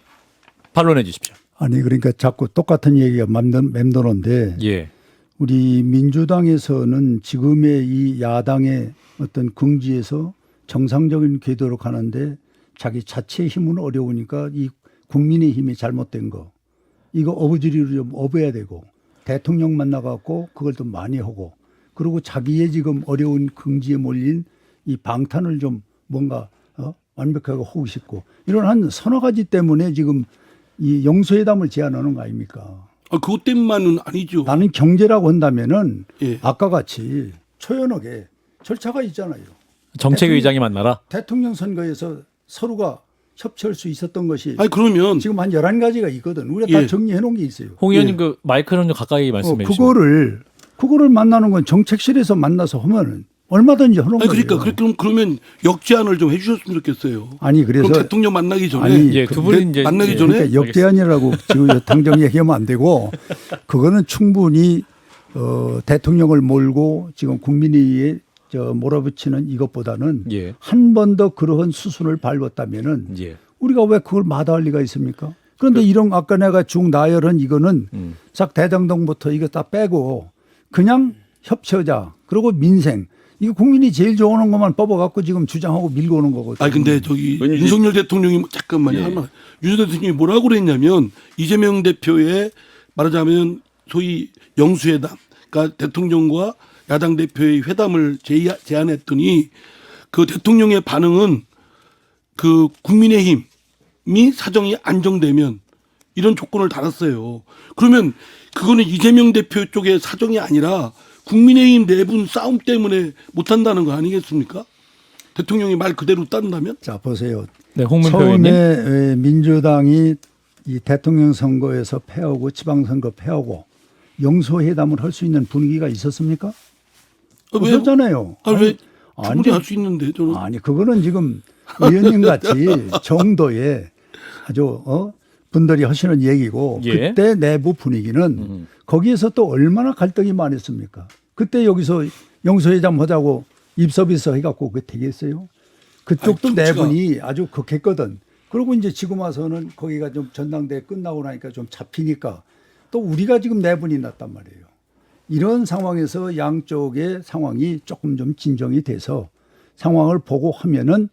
반론해 주십시오. 아니 그러니까 자꾸 똑같은 얘기가 맴도는데 예. 우리 민주당에서는 지금의 이 야당의 어떤 긍지에서 정상적인 궤도로 가는데 자기 자체의 힘은 어려우니까 이 국민의 힘이 잘못된 거 이거 어부지리로 좀 업어야 되고 대통령 만나갖고 그걸 좀 많이 하고 그리고 자기의 지금 어려운 긍지에 몰린 이 방탄을 좀 뭔가 완벽하게 하고 싶고 이런 한 서너 가지 때문에 지금 이 영수회담을 제안하는 거 아닙니까? 그것 때문만은 아니죠. 나는 경제라고 한다면은 예. 아까 같이 초연하게 절차가 있잖아요. 정책의장이 만나라. 대통령 선거에서 서로가 협치할 수 있었던 것이 아니 그러면 지금 한 11가지가 있거든. 우리가 예. 다 정리해 놓은 게 있어요. 홍 의원님 그 마이크는 좀 가까이 말씀해 주시면. 그거를 만나는 건 정책실에서 만나서 하면은 얼마든지 하는 거예요. 그러니까 그러면 역제안을 좀 해주셨으면 좋겠어요. 아니 그래서 그럼 대통령 만나기 전에 아니, 예, 두 분이 이제 만나기 예. 전에 그러니까 역대안이라고 지금 당장 얘기하면 안 되고 그거는 충분히 대통령을 몰고 지금 국민의에 몰아붙이는 이것보다는 예. 한 번 더 그러한 수순을 밟았다면은 예. 우리가 왜 그걸 마다할 리가 있습니까? 그런데 이런 아까 내가 쭉 나열한 이거는 싹 대장동부터 이거 다 빼고 그냥 협치하자. 그리고 민생. 이거 국민이 제일 좋아하는 것만 뽑아갖고 지금 주장하고 밀고 오는 거거든요. 근데 저기 왠지- 윤석열 대통령이 잠깐만요. 예. 윤석열 대통령이 뭐라고 그랬냐면 이재명 대표의 말하자면 소위 영수회담, 그러니까 대통령과 야당 대표의 회담을 제안했더니 그 대통령의 반응은 그 국민의힘이 사정이 안정되면 이런 조건을 달았어요. 그러면 그거는 이재명 대표 쪽의 사정이 아니라 국민의힘 내분 싸움 때문에 못한다는 거 아니겠습니까? 대통령이 말 그대로 딴다면? 자 보세요. 네, 홍문표 의원님. 처음에 민주당이 이 대통령 선거에서 패하고 지방선거 패하고 영수회담을 할 수 있는 분위기가 있었습니까? 왜요? 없었잖아요. 왜 아니, 충분히 할 수 있는데 저는. 아니 그거는 지금 의원님 같이 정도의 아주 분들이 하시는 얘기고 예. 그때 내부 분위기는 거기에서 또 얼마나 갈등이 많았습니까? 그때 여기서 영수회담 하자고 입서비서 해갖고 그게 되겠어요? 그쪽도 아니, 내분이 아주 극했거든. 그리고 이제 지금 와서는 거기가 좀 전당대회 끝나고 나니까 좀 잡히니까 또 우리가 지금 내분이 났단 말이에요. 이런 상황에서 양쪽의 상황이 조금 좀 진정이 돼서 상황을 보고 하면은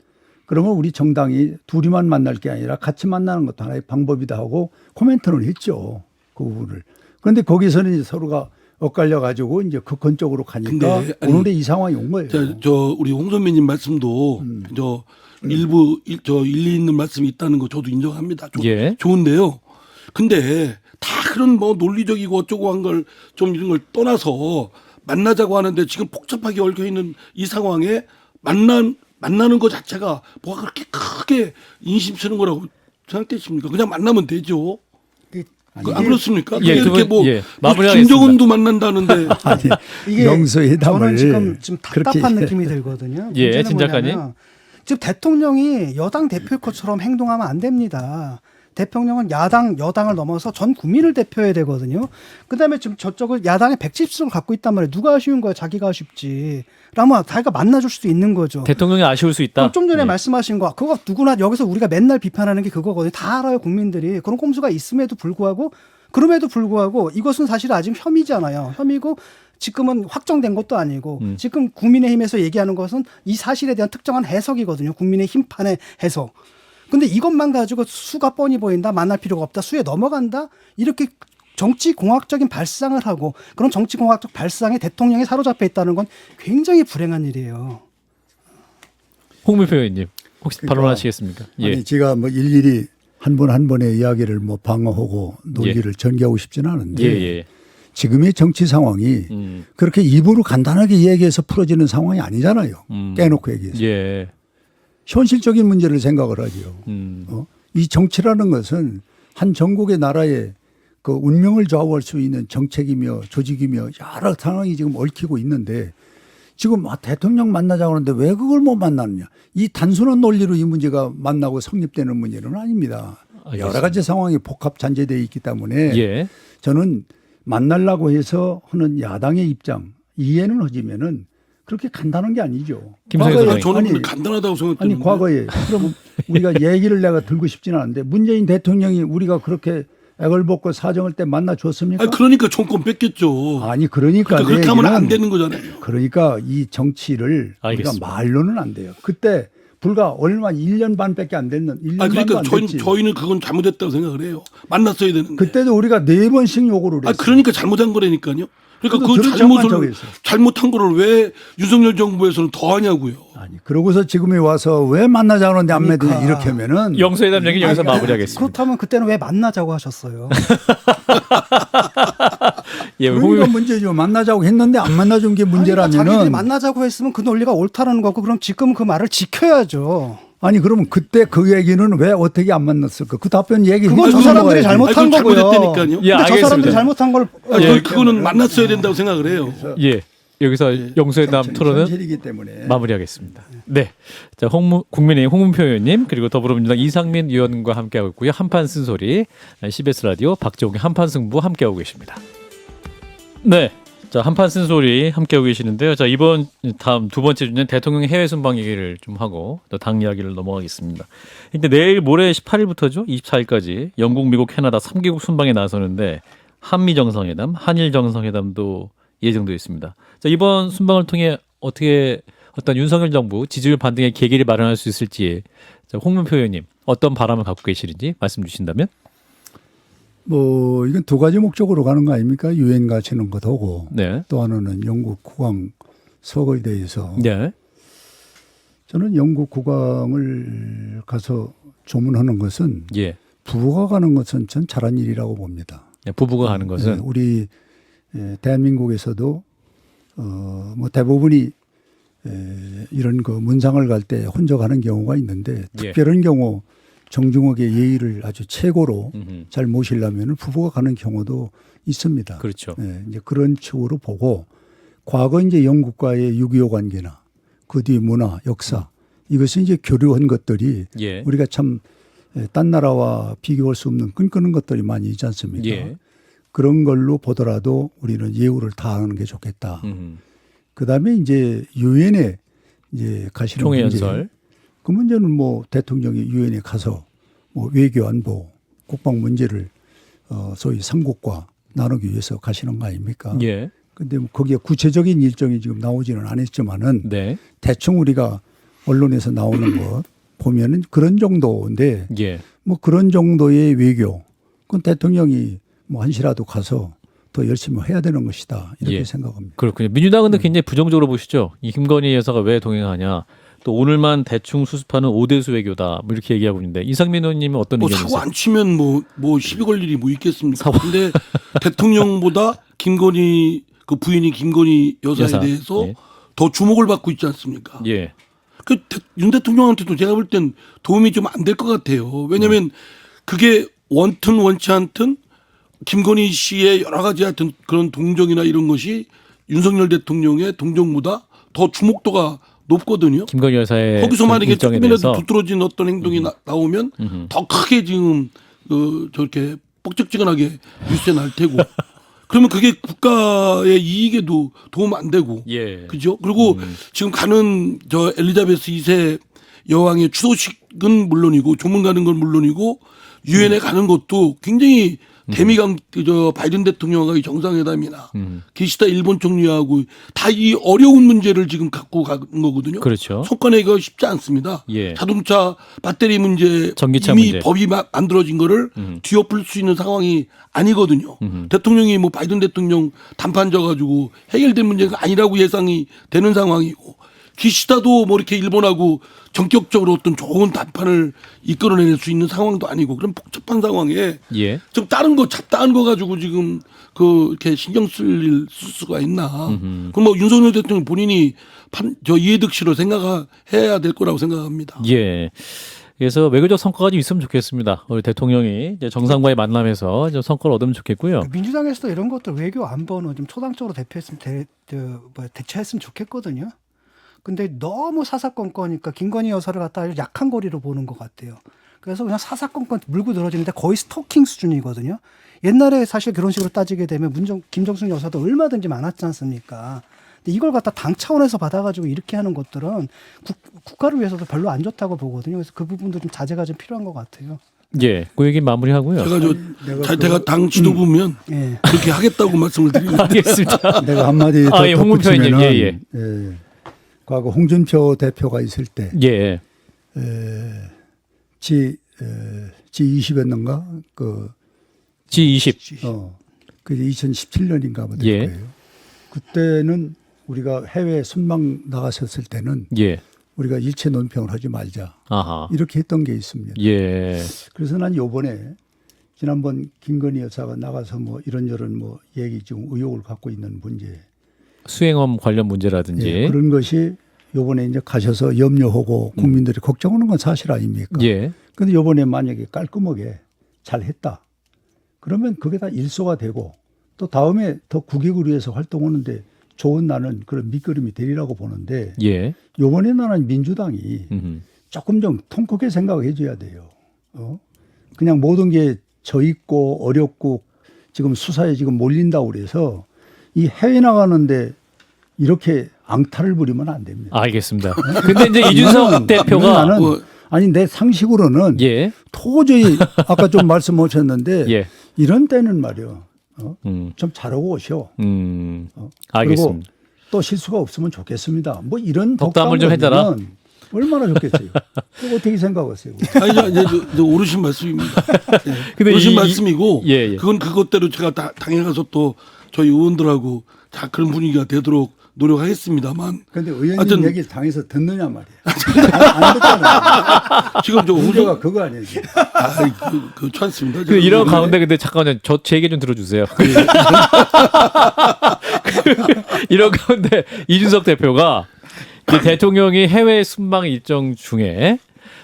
그러면 우리 정당이 둘이만 만날 게 아니라 같이 만나는 것도 하나의 방법이다 하고 코멘트는 했죠. 그 부분을. 그런데 거기서는 이제 서로가 엇갈려 가지고 이제 극권 쪽으로 가니까 근데 아니, 오늘의 이 상황이 온 거예요. 저 우리 홍 선배님 말씀도 저 일부 일리 있는 말씀이 있다는 거 저도 인정합니다. 예. 좋은데요. 근데 다 그런 뭐 논리적이고 어쩌고 한 걸 좀 이런 걸 떠나서 만나자고 하는데 지금 복잡하게 얽혀 있는 이 상황에 만나는 것 자체가 뭐가 그렇게 크게 인심 쓰는 거라고 생각되십니까? 그냥 만나면 되죠. 안 그렇습니까? 예, 이렇게 뭐, 예, 뭐 마무리하겠습니다. 김정은도 만난다는데 아니, 이게 영수회담을 저는 지금 답답한 그렇게 느낌이 들거든요. 예, 문제는 진 작가님. 뭐냐면 지금 대통령이 여당 대표일 것처럼 행동하면 안 됩니다. 대통령은 여당을 넘어서 전 국민을 대표해야 되거든요. 그다음에 지금 저쪽을 야당의 170석을 갖고 있단 말이에요. 누가 아쉬운 거야? 자기가 아쉽지. 라면 자기가 만나줄 수도 있는 거죠. 대통령이 아쉬울 수 있다. 좀 전에 예. 말씀하신 거 그거 누구나 여기서 우리가 맨날 비판하는 게 그거거든요. 다 알아요 국민들이. 그런 꼼수가 있음에도 불구하고 그럼에도 불구하고 이것은 사실 아직 혐의잖아요. 혐의고 지금은 확정된 것도 아니고 지금 국민의힘에서 얘기하는 것은 이 사실에 대한 특정한 해석이거든요. 국민의힘판의 해석. 근데 이것만 가지고 수가 뻔히 보인다. 만날 필요가 없다. 수에 넘어간다. 이렇게 정치공학적인 발상을 하고 그런 정치공학적 발상에 대통령이 사로잡혀 있다는 건 굉장히 불행한 일이에요. 홍문표 의원님 혹시 그러니까 발언하시겠습니까? 예. 아니 제가 뭐 일일이 한 번 한 번의 이야기를 뭐 방어하고 논리를 전개하고 싶지는 않은데 예. 지금의 정치 상황이 그렇게 입으로 간단하게 얘기해서 풀어지는 상황이 아니잖아요. 깨놓고 얘기해서. 예. 현실적인 문제를 생각을 하죠. 음. 이 정치라는 것은 한 전국의 나라의 그 운명을 좌우할 수 있는 정책이며 조직이며 여러 상황이 지금 얽히고 있는데 지금 대통령 만나자고 하는데 왜 그걸 못 만나느냐. 이 단순한 논리로 이 문제가 만나고 성립되는 문제는 아닙니다. 알겠습니다. 여러 가지 상황이 복합 잔재되어 있기 때문에 예. 저는 만나려고 해서 하는 야당의 입장 이해는 하지면은 그렇게 간단한 게 아니죠. 김성애 과거에- 선생님. 저는 아니, 간단하다고 생각했는데. 아니 과거에 그럼 우리가 얘기를 내가 들고 싶지는 않은데 문재인 대통령이 우리가 그렇게 액을 벗고 사정할 때 만나 줬습니까? 그러니까 정권 뺏겼죠. 아니 그러니까 그러니까 내 그렇게 하면 안 얘기는 되는 거잖아요. 그러니까 이 정치를 알겠습니다. 우리가 말로는 안 돼요. 그때 불과 얼마 1년 반밖에 안 됐는 1년 그러니까 반도 안 됐지. 저희는 그건 잘못했다고 생각을 해요. 만났어야 되는데. 그때도 우리가 4번씩 요구를 했어요. 그러니까 잘못한 거라니까요. 그러니까 그래도 그 들을 적만 적었어요. 잘못한 거를 왜 윤석열 정부에서는 더 하냐고요. 아니 그러고서 지금에 와서 왜 만나자 그러는데 안 그러니까. 매드냐 이렇게 하면은 영수회담 얘기 여기서 마무리하겠습니다. 그렇다면 그때는 왜 만나자고 하셨어요? 예, 그러니까 문제죠. 만나자고 했는데 안 만나준 게 자기들이 문제라면은 만나자고 했으면 그 논리가 옳다는 거고 그럼 지금 그 말을 지켜야죠. 아니 그러면 그때 그 얘기는 왜 어떻게 안 만났을까? 그 답변 얘기 그건 저 해주는 사람들이 거야지. 잘못한 그건 거고요. 잘못했다니까요. 예, 근데 저 알겠습니다. 사람들이 잘못한 걸 그거는 만났어야 된다고 생각을 해요. 예. 여기서 영수회담 토론은 현실이기 때문에 마무리하겠습니다. 네. 자, 국민의힘 홍문표 의원님 그리고 더불어민주당 이상민 의원과 함께하고 있고요. 한판 쓴소리 CBS 라디오 박정욱의 한판 승부 함께하고 계십니다. 네. 자, 한판 쓴소리 함께하고 계시는데요. 자, 다음 두 번째 주제는 대통령의 해외 순방 얘기를 좀 하고 또 당 이야기를 넘어가겠습니다. 근데 내일 모레 18일부터죠. 24일까지 영국, 미국, 캐나다 3개국 순방에 나서는데 한미 정상회담, 한일 정상회담도 예정되어 있습니다. 자, 이번 순방을 통해 어떻게 어떤 윤석열 정부 지지율 반등의 계기를 마련할 수 있을지 자, 홍문표 의원님 어떤 바람을 갖고 계시는지 말씀 주신다면? 뭐 이건 두 가지 목적으로 가는 거 아닙니까? 유엔 가치는 것하고 네. 또 하나는 영국 국왕 석을 대해서 네. 저는 영국 국왕을 가서 조문하는 것은 예. 부부가 가는 것은 전 잘한 일이라고 봅니다. 부부가 하는 것은 우리 대한민국에서도 뭐 대부분이 이런 그 문상을 갈 때 혼자 가는 경우가 있는데 특별한 경우 정중하게 예의를 아주 최고로 음흠. 잘 모시려면 부부가 가는 경우도 있습니다. 그렇죠. 예, 이제 그런 측으로 보고 과거 이제 영국과의 6.25 관계나 그 뒤 문화, 역사 이것은 이제 교류한 것들이 예. 우리가 참 딴 나라와 비교할 수 없는 끈끄는 것들이 많이 있지 않습니까? 예. 그런 걸로 보더라도 우리는 예우를 다하는 게 좋겠다. 그다음에 이제 유엔에 이제 가시는 총회 문제. 연설. 그 문제는 뭐 대통령이 유엔에 가서 뭐 외교 안보 국방 문제를 소위 삼국과 나누기 위해서 가시는 거 아닙니까? 예. 근데 뭐 거기에 구체적인 일정이 지금 나오지는 않았지만은 네. 대충 우리가 언론에서 나오는 것 보면은 그런 정도인데 예. 뭐 그런 정도의 외교 그건 대통령이 뭐 한시라도 가서 더 열심히 해야 되는 것이다 이렇게 예. 생각합니다. 그렇군요. 민주당은 굉장히 부정적으로 보시죠. 이 김건희 여사가 왜 동행하냐. 또 오늘만 대충 수습하는 오대수 외교다. 뭐 이렇게 얘기하고 있는데 이상민 의원님은 어떤 뭐 의견이세요? 사고 안 치면 뭐 시비 걸 일이 뭐 있겠습니까? 근데 대통령보다 김건희 그 부인이 김건희 여사에 여사. 대해서 예. 더 주목을 받고 있지 않습니까? 예. 윤 대통령한테도 제가 볼 땐 도움이 좀 안 될 것 같아요. 왜냐하면 그게 원튼 원치 않든 김건희 씨의 여러 가지 하여튼 그런 동정이나 이런 것이 윤석열 대통령의 동정보다 더 주목도가 높거든요. 김건희 여사의 거기서 그 만약에 일정에 조금이라도 대해서 두드러진 어떤 행동이 나오면 더 크게 지금 저렇게 뻑적지근하게 뉴스에 날 테고 그러면 그게 국가의 이익에도 도움 안 되고 예. 그죠? 그리고 지금 가는 저 엘리자베스 2세 여왕의 추도식은 물론이고 조문 가는 건 물론이고 유엔에 가는 것도 굉장히 대미강 저 바이든 대통령과 이 정상회담이나 기시다 일본 총리하고 다 이 어려운 문제를 지금 갖고 가는 거거든요. 그렇죠. 성과내기가 쉽지 않습니다. 예. 자동차 배터리 문제 전기차 이미 문제. 법이 만들어진 거를 뒤엎을 수 있는 상황이 아니거든요. 대통령이 뭐 바이든 대통령 단판 져가지고 해결된 문제가 아니라고 예상이 되는 상황이고 기시다도 뭐 이렇게 일본하고 전격적으로 어떤 좋은 단판을 이끌어낼 수 있는 상황도 아니고 그런 복잡한 상황에 예. 좀 다른 거 잡다한 거 가지고 지금 그 이렇게 신경 쓸 수가 있나? 그럼 뭐 윤석열 대통령 본인이 저 이해득실을 생각해야 될 거라고 생각합니다. 예. 그래서 외교적 성과가 좀 있으면 좋겠습니다. 우리 대통령이 이제 정상과의 만남에서 좀 성과를 얻으면 좋겠고요. 민주당에서도 이런 것들 외교 안보는 좀 초당적으로 대처했으면 좋겠거든요. 근데 너무 사사건건이니까 김건희 여사를 갖다 아주 약한 거리로 보는 것 같아요. 그래서 그냥 사사건건 물고 늘어지는데 거의 스토킹 수준이거든요. 옛날에 사실 그런 식으로 따지게 되면 김정숙 여사도 얼마든지 많았지 않습니까? 근데 이걸 갖다 당 차원에서 받아가지고 이렇게 하는 것들은 국가를 위해서도 별로 안 좋다고 보거든요. 그래서 그 부분도 좀 자제가 좀 필요한 것 같아요. 예. 그 얘기 마무리하고요. 제가 당 지도부면 예. 그렇게 하겠다고 말씀을 드립니다. 알겠습니다. 내가 한마디 더 예, 홍문표 의원님. 덧붙이면은 예. 과거 홍준표 대표가 있을 때 예. G20였는가 그 G20. 그게 2017년인가 보될 예. 거예요. 그때는 우리가 해외 순방 나갔었을 때는 예. 우리가 일체 논평을 하지 말자 아하. 이렇게 했던 게 있습니다. 예. 그래서 난 요번에 지난번 김건희 여사가 나가서 뭐 이런저런 뭐 얘기 좀 의혹을 갖고 있는 문제 수행엄 관련 문제라든지. 예, 그런 것이 요번에 이제 가셔서 염려하고 국민들이 걱정하는 건 사실 아닙니까? 예. 근데 요번에 만약에 깔끔하게 잘 했다. 그러면 그게 다 일소가 되고 또 다음에 더 국익을 위해서 활동하는데 좋은 나는 그런 밑거름이 되리라고 보는데 예. 요번에 나는 민주당이 음흠. 조금 좀 통 크게 생각해 줘야 돼요. 그냥 모든 게 져 있고 어렵고 지금 수사에 지금 몰린다고 그래서 이 해외 나가는데 이렇게 앙탈을 부리면 안 됩니다. 알겠습니다. 근데 이제 이준석 대표가 나는 아니 내 상식으로는 예. 도저히 아까 좀 말씀하셨는데 예. 이런 때는 말이요. 좀 잘하고 오셔. 알겠습니다. 그리고 또 실수가 없으면 좋겠습니다. 뭐 이런 덕담을 좀 해달라. 얼마나 좋겠어요. 그거 어떻게 생각하세요? 아니, 이제 오르신 말씀입니다. 네. 근데 오르신 말씀이고, 예. 그건 그것대로 제가 당에 가서 또 저희 의원들하고 자 그런 분위기가 되도록 노력하겠습니다만. 그런데 의원님 하여튼 얘기를 당해서 듣느냐 말이에요. 안 듣잖아요. 지금 저 문제가 그거 아니에요. 그렇지 않습니다. 이런 가운데 근데 잠깐만요. 제 얘기 좀 들어주세요. 이런 가운데 이준석 대표가 이제 대통령이 해외 순방 일정 중에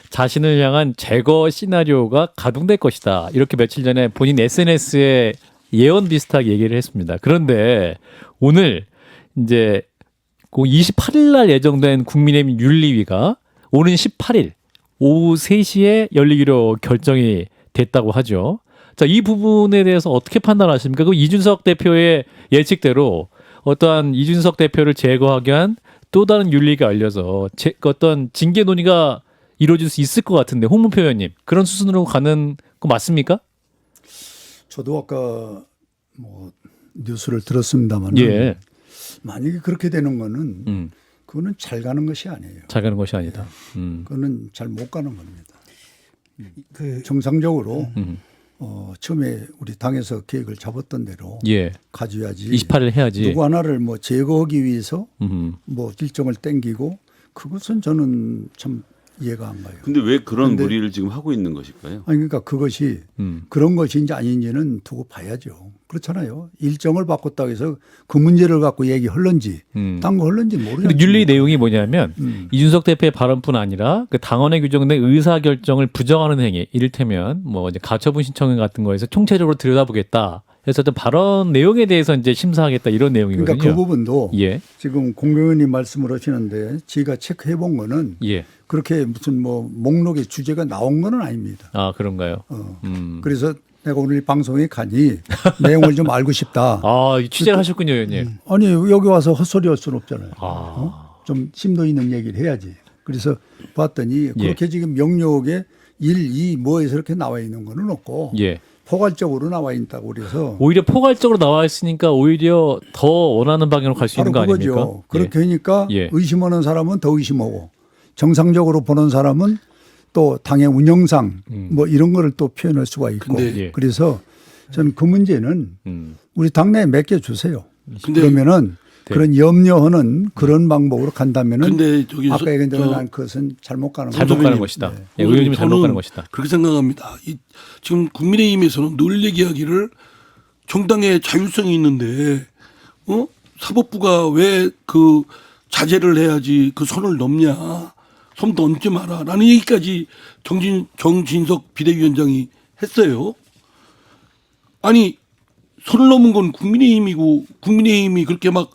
자신을 향한 제거 시나리오가 가동될 것이다. 이렇게 며칠 전에 본인 SNS에 예언 비슷하게 얘기를 했습니다. 그런데 오늘 이제 28일 날 예정된 국민의힘 윤리위가 오는 18일 오후 3시에 열리기로 결정이 됐다고 하죠. 자, 이 부분에 대해서 어떻게 판단하십니까? 그 이준석 대표의 예측대로 어떠한 이준석 대표를 제거하기 위한 또 다른 윤리가 알려서 어떤 징계 논의가 이루어질 수 있을 것 같은데 홍문표 의원님 그런 수순으로 가는 거 맞습니까? 저도 아까 뭐 뉴스를 들었습니다만 예. 만약에 그렇게 되는 거는 그거는 잘 가는 것이 아니에요. 잘 가는 것이 아니다. 그거는 잘 못 가는 겁니다. 그 정상적으로 처음에 우리 당에서 계획을 잡았던 대로 예. 가져야지. 28일 해야지. 누구 하나를 뭐 제거하기 위해서 뭐 일정을 땡기고 그것은 저는 참 이해가 안 가요. 근데 왜 그런 근데- 무리를 지금 하고 있는 것일까요? 아니 그러니까 그것이 그런 것인지 아닌지는 두고 봐야죠. 그렇잖아요. 일정을 바꿨다고 해서 그 문제를 갖고 얘기할런지 딴 거 할런지 모르겠어요. 근데 윤리 내용이 뭐냐면 이준석 대표의 발언뿐 아니라 그 당원에 규정된 의사 결정을 부정하는 행위, 이를테면 뭐 이제 가처분 신청 같은 거에서 총체적으로 들여다보겠다. 그래서 어떤 발언 내용에 대해서 이제 심사하겠다 이런 내용이거든요. 그러니까 그 부분도 예, 지금 공 의원님 말씀을 하시는데 제가 체크해 본 거는 예. 그렇게 무슨 뭐 목록에 주제가 나온 거는 아닙니다. 아 그런가요? 그래서 내가 오늘 이 방송에 가니 내용을 좀 알고 싶다. 아 취재를 하셨군요, 의원님. 아니 여기 와서 헛소리 할 수는 없잖아요. 아, 좀 심도 있는 얘기를 해야지. 그래서 봤더니 예. 그렇게 지금 명령에 1, 2 뭐에서 이렇게 나와 있는 거는 없고 예. 포괄적으로 나와 있다고 그래서 오히려 포괄적으로 나와 있으니까 오히려 더 원하는 방향으로 갈 수 있는 거 바로 아닙니까? 그거죠. 그렇게 하니까 예. 의심하는 사람은 더 의심하고 정상적으로 보는 사람은 또 당의 운영상 뭐 이런 거를 또 표현할 수가 있고 근데- 예. 그래서 저는 그 문제는 우리 당내에 맡겨주세요. 근데- 그러면은 네. 그런 염려하는 그런 방법으로 간다면은 근데 저기 아까 얘기한 대로 저- 난 그것은 잘못 가는 잘못 거죠. 가는 것이다. 예, 의원님이 잘못 저는 가는 것이다. 그렇게 생각합니다. 지금 국민의힘에서는 늘 얘기하기를 정당의 자율성이 있는데 사법부가 왜 그 자제를 해야지 그 선을 넘냐, 손 넘지 마라라는 얘기까지 정진석 비대위원장이 했어요. 아니 손을 넘은 건 국민의힘이고 국민의힘이 그렇게 막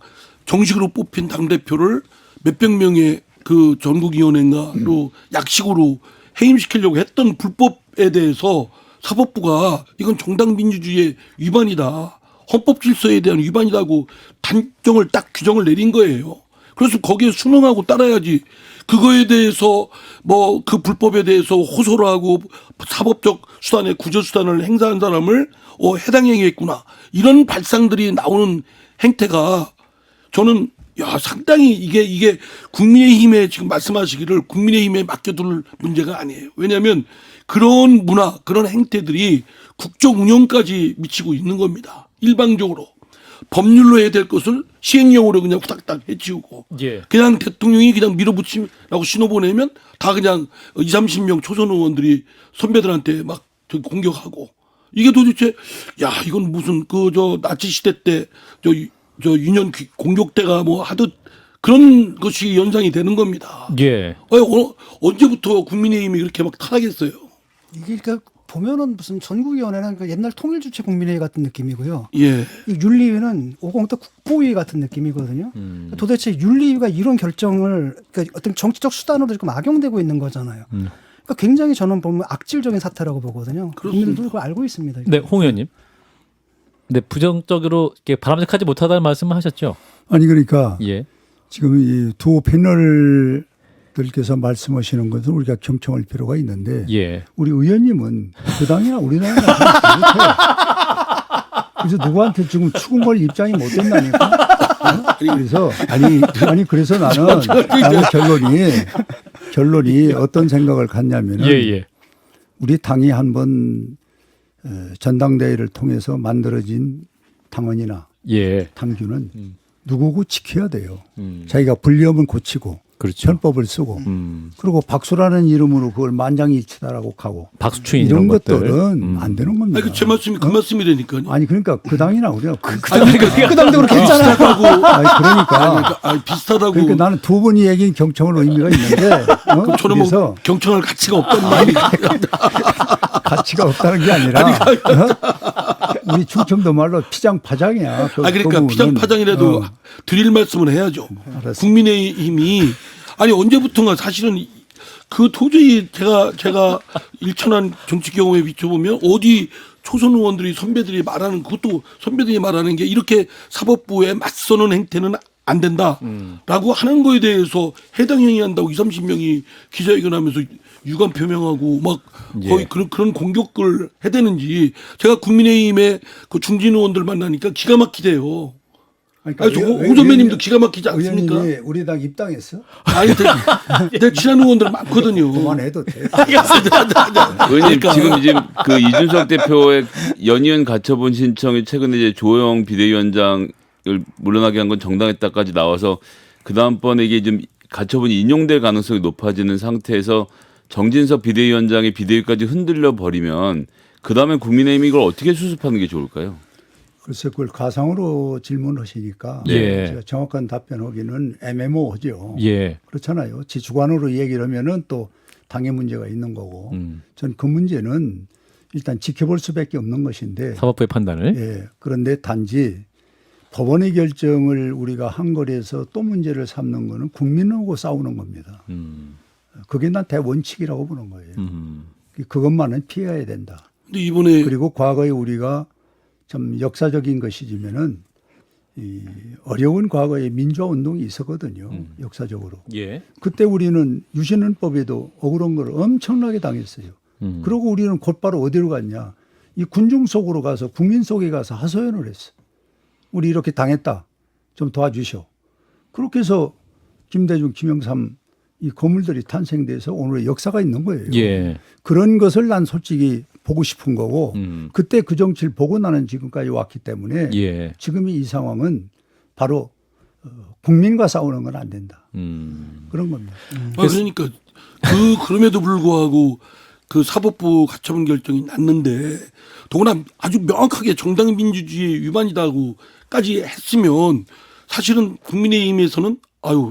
정식으로 뽑힌 당대표를 몇백 명의 그 전국위원회인가로 약식으로 해임시키려고 했던 불법에 대해서 사법부가 이건 정당민주주의의 위반이다. 헌법 질서에 대한 위반이라고 단정을 딱 규정을 내린 거예요. 그래서 거기에 순응하고 따라야지. 그거에 대해서 뭐 그 불법에 대해서 호소를 하고 사법적 수단의 구조 수단을 행사한 사람을 해당 행위했구나. 이런 발상들이 나오는 행태가 저는 상당히 이게 국민의힘에 지금 말씀하시기를 국민의힘에 맡겨둘 문제가 아니에요. 왜냐하면 그런 문화, 그런 행태들이 국정 운영까지 미치고 있는 겁니다. 일방적으로. 법률로 해야 될 것을 시행령으로 그냥 후닥닥 해치우고 예. 그냥 대통령이 그냥 밀어붙이라고 신호 보내면 다 그냥 20, 30명 초선 의원들이 선배들한테 막 저기 공격하고 이게 도대체 이건 무슨 나치 시대 때 저 유년 공격대가 뭐 하듯 그런 것이 연상이 되는 겁니다. 예. 언제부터 국민의힘이 이렇게 막 타락했어요? 이게 그러니까 보면은 무슨 전국위원회는 그러니까 옛날 통일주체 국민회의 같은 느낌이고요. 예. 이 윤리위는 50대 국보위 같은 느낌이거든요. 도대체 윤리위가 이런 결정을 그러니까 어떤 정치적 수단으로 지금 악용되고 있는 거잖아요. 그러니까 굉장히 저는 보면 악질적인 사태라고 보거든요. 국민들도 그걸 알고 있습니다. 네, 홍 의원님. 네, 부정적으로 이렇게 바람직하지 못하다는 말씀을 하셨죠. 아니 그러니까 예. 지금 이 두 패널들께서 말씀하시는 것은 우리가 경청할 필요가 있는데 예. 우리 의원님은 그 당이나 우리나라나 못해요. 그래서 누구한테 지금 추궁할 입장이 못 된다니까. 그래서 아니 그래서 나는 결론이 어떤 생각을 갖냐면은 예. 우리 당이 한번 전당대회를 통해서 만들어진 당원이나 예. 당규는 누구고 지켜야 돼요. 자기가 불리함은 고치고 그렇죠. 편법을 쓰고 그리고 박수라는 이름으로 그걸 만장일치다라고 하고 박수추인 이런 것들. 것들은 안 되는 겁니다. 아니, 제 말씀이 그 말씀이라니까요. 아니 그러니까 그 당이나 우리가 그 당도 그렇게 했잖아요. 아니 그러니까 아니, 비슷하다고. 그러니까 나는 두 분이 얘기한 경청을 의미가 있는데 저는 그래서 뭐 경청할 가치가 없단 말이에요. 가치가 없다는 게 아니라 우리 충청도 말로 피장파장이야. 그 그러니까 부분은. 피장파장이라도 드릴 말씀은 해야죠. 알았어. 국민의힘이 아니 언제부턴가 사실은 그 도저히 제가 일천한 정치 경험에 비춰보면 어디 초선 의원들이 선배들이 말하는 그것도 선배들이 말하는 게 이렇게 사법부에 맞서는 행태는 안 된다라고 하는 거에 대해서 해당 행위한다고 20, 30명이 기자회견하면서 유감 표명하고 막 거의 예. 그런 공격을 해대는지 제가 국민의힘의 그 중진 의원들 만나니까 기가 막히대요. 그러니까 아니, 홍 선배님도 기가 막히지 않습니까? 의원님이 우리 당 입당했어? 아니, 내 친한 의원들 많거든요. 그만해도 돼. 의원님 그러니까. 지금 그 이준석 대표의 연이은 가처분 신청이 최근에 이제 조영 비대위원장을 물러나게 한 건 정당했다까지 나와서 그 다음번에 이게 좀 가처분이 인용될 가능성이 높아지는 상태에서 정진석 비대위원장의 비대위까지 흔들려 버리면 그 다음에 국민의힘이 이걸 어떻게 수습하는 게 좋을까요? 글쎄 그걸 가상으로 질문하시니까 예. 제가 정확한 답변하기는 애매모호죠. 예. 그렇잖아요. 지 주관으로 얘기를 하면은 또 당의 문제가 있는 거고 전 그 문제는 일단 지켜볼 수밖에 없는 것인데 사법부의 판단을. 예. 그런데 단지 법원의 결정을 우리가 한 거리에서 또 문제를 삼는 거는 국민하고 싸우는 겁니다. 그게 난 대원칙이라고 보는 거예요. 그것만은 피해야 된다. 근데 이번에 그리고 과거에 우리가 좀 역사적인 것이지만은 이 어려운 과거에 민주화 운동이 있었거든요. 역사적으로. 예. 그때 우리는 유신헌법에도 억울한 걸 엄청나게 당했어요. 그리고 우리는 곧바로 어디로 갔냐? 이 군중 속으로 가서 국민 속에 가서 하소연을 했어. 우리 이렇게 당했다. 좀 도와주시오. 그렇게 해서 김대중, 김영삼 이 거물들이 탄생돼서 오늘의 역사가 있는 거예요. 예. 그런 것을 난 솔직히 보고 싶은 거고 그때 그 정치를 보고 나는 지금까지 왔기 때문에 예. 지금의 이 상황은 바로 국민과 싸우는 건 안 된다. 그런 겁니다. 그러니까 그럼에도 불구하고 그 사법부 가처분 결정이 났는데 더구나 아주 명확하게 정당 민주주의 위반이다고까지 했으면 사실은 국민의힘에서는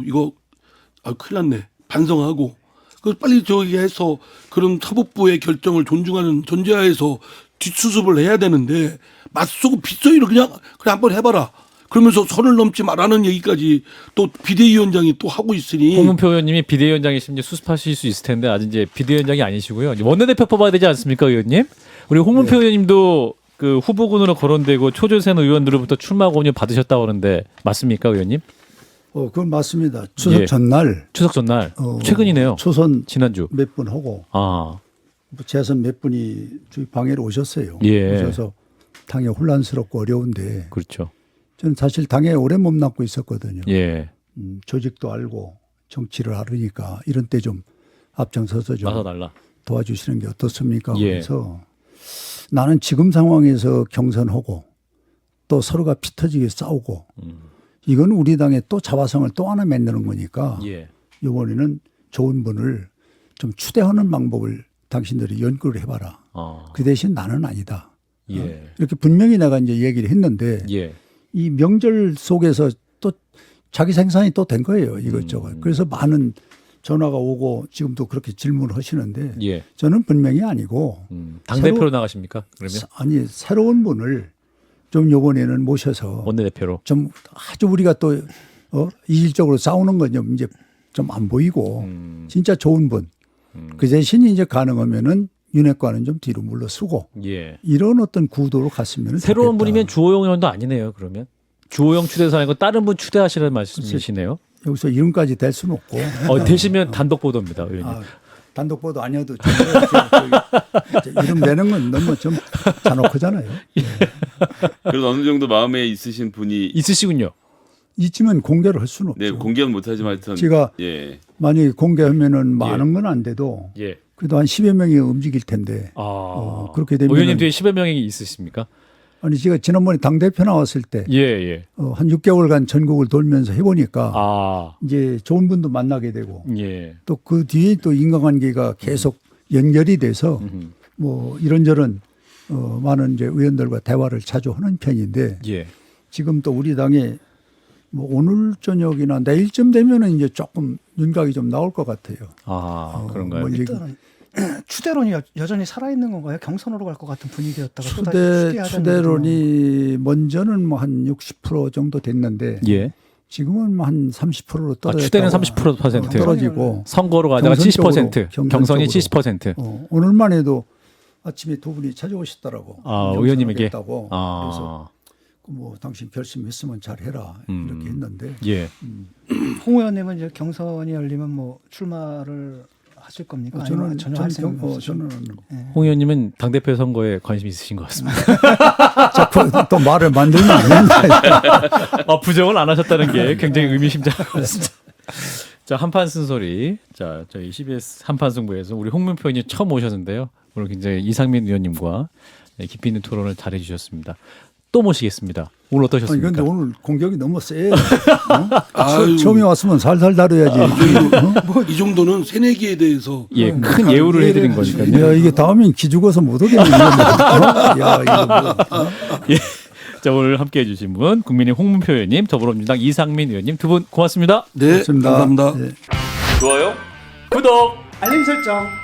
이거 큰일 났네 반성하고 그 빨리 저기 해서 그런 사법부의 결정을 존중하는 전제하에서 뒷수습을 해야 되는데 맞서고 빗소리를 그냥 한번 해봐라. 그러면서 선을 넘지 말라는 얘기까지 또 비대위원장이 또 하고 있으니. 홍문표 의원님이 비대위원장이시면 이제 수습하실 수 있을 텐데 아직 이제 비대위원장이 아니시고요. 이제 원내대표 뽑아야 되지 않습니까, 의원님? 우리 홍문표 의원님도 그 후보군으로 거론되고 초조센 의원들로부터 출마 권유 받으셨다고 하는데 맞습니까, 의원님? 그건 맞습니다. 추석 예. 전날 추석 전날 최근이네요. 초선 지난주. 몇 분 하고 아. 재선 몇 분이 저희 방에로 오셨어요. 예. 오셔서 당에 혼란스럽고 어려운데 그렇죠. 저는 사실 당에 오래 몸담고 있었거든요. 예. 조직도 알고 정치를 알으니까 이런 때 좀 앞장서서 좀 나서 달라. 도와주시는 게 어떻습니까? 예. 그래서 나는 지금 상황에서 경선하고 또 서로가 피 터지게 싸우고 이건 우리 당의 또 자화성을 또 하나 만드는 거니까 예. 이번에는 좋은 분을 좀 추대하는 방법을 당신들이 연구를 해봐라. 아. 그 대신 나는 아니다. 예. 이렇게 분명히 내가 이제 얘기를 했는데 예. 이 명절 속에서 또 자기 생산이 또 된 거예요. 이것저것. 그래서 많은 전화가 오고 지금도 그렇게 질문을 하시는데 예. 저는 분명히 아니고 당대표로 나가십니까? 그러면 아니 새로운 분을 좀 이번에는 모셔서 원내대표로. 좀 아주 우리가 또 이질적으로 싸우는 건 좀 이제 좀 안 보이고 진짜 좋은 분. 그 대신 이제 가능하면은 윤핵관은 좀 뒤로 물러서고 예. 이런 어떤 구도로 갔으면 새로운 좋겠다. 분이면 주호영 의원도 아니네요. 그러면 주호영 추대사 아니고 다른 분 추대하시라는 말씀이시네요. 여기서 이름까지 될 수는 없고 되시면 단독 보도입니다, 의원님. 단독 보도 아니어도 이름 내는 건 너무 좀 잔혹하잖아요. 그래도 어느 정도 마음에 있으신 분이 있으시군요. 있지만 공개를 할 수는 없죠. 네 공개는 못하지만 하여튼 제가 예. 만약에 공개하면은 많은 건 안 돼도 예. 그래도 한 10여 명이 움직일 텐데 그렇게 되면 의원님 뒤에 10여 명이 있으십니까? 아니 제가 지난번에 당 대표 나왔을 때 예, 예. 한 6개월간 전국을 돌면서 해보니까 아, 이제 좋은 분도 만나게 되고 예. 또 그 뒤에 또 인간관계가 계속 연결이 돼서 뭐 이런저런 많은 이제 의원들과 대화를 자주 하는 편인데 예. 지금 또 우리 당에 뭐 오늘 저녁이나 내일쯤 되면은 이제 조금 윤곽이 좀 나올 것 같아요. 아, 그런가요? 뭐 일단은 추대론이 여전히 살아있는 건가요? 경선으로 갈 것 같은 분위기였다가 또다시 추대론이 먼저는 뭐 한 60% 정도 됐는데 예. 지금은 뭐 한 30%로 떨어졌다. 추대는 30% 떨어지고 선거로 가다가 70%, 경선적으로. 경선이 70%. 오늘만 해도 아침에 두 분이 찾아오시더라고. 아, 의원님에게. 그래서 아, 뭐 당신 결심했으면 잘해라 이렇게 했는데 예. 홍 의원님은 이제 경선이 열리면 뭐 출마를 하실 겁니까? 아니면 전혀 할 생각 없으세요? 저는 홍 의원님은 당대표 선거에 관심 있으신 것 같습니다. 자꾸 또 말을 만들면 안 된다. 아, 부정을 안 하셨다는 게 굉장히 의미심장합니다. 자, 한판 쓴소리. 자, 저희 CBS 한판 승부에서 우리 홍문표 의원님 처음 오셨는데요. 오늘 굉장히 이상민 의원님과 깊이 있는 토론을 잘해 주셨습니다. 또 모시겠습니다. 오늘 어떠셨습니까? 그런데 오늘 공격이 너무 세. 아유. 처음에 왔으면 살살 다뤄야지. 이 정도는 새내기에 대해서 예, 큰 예우를 해드린 거니까요. 야, 이게 다음엔 기죽어서 못 오겠네. 야, 이거 뭐. 예. 자, 오늘 함께 해주신 분 국민의 홍문표 의원님, 더불어민주당 이상민 의원님 두 분 고맙습니다. 네, 고맙습니다. 감사합니다. 네. 좋아요, 구독. 알림 설정.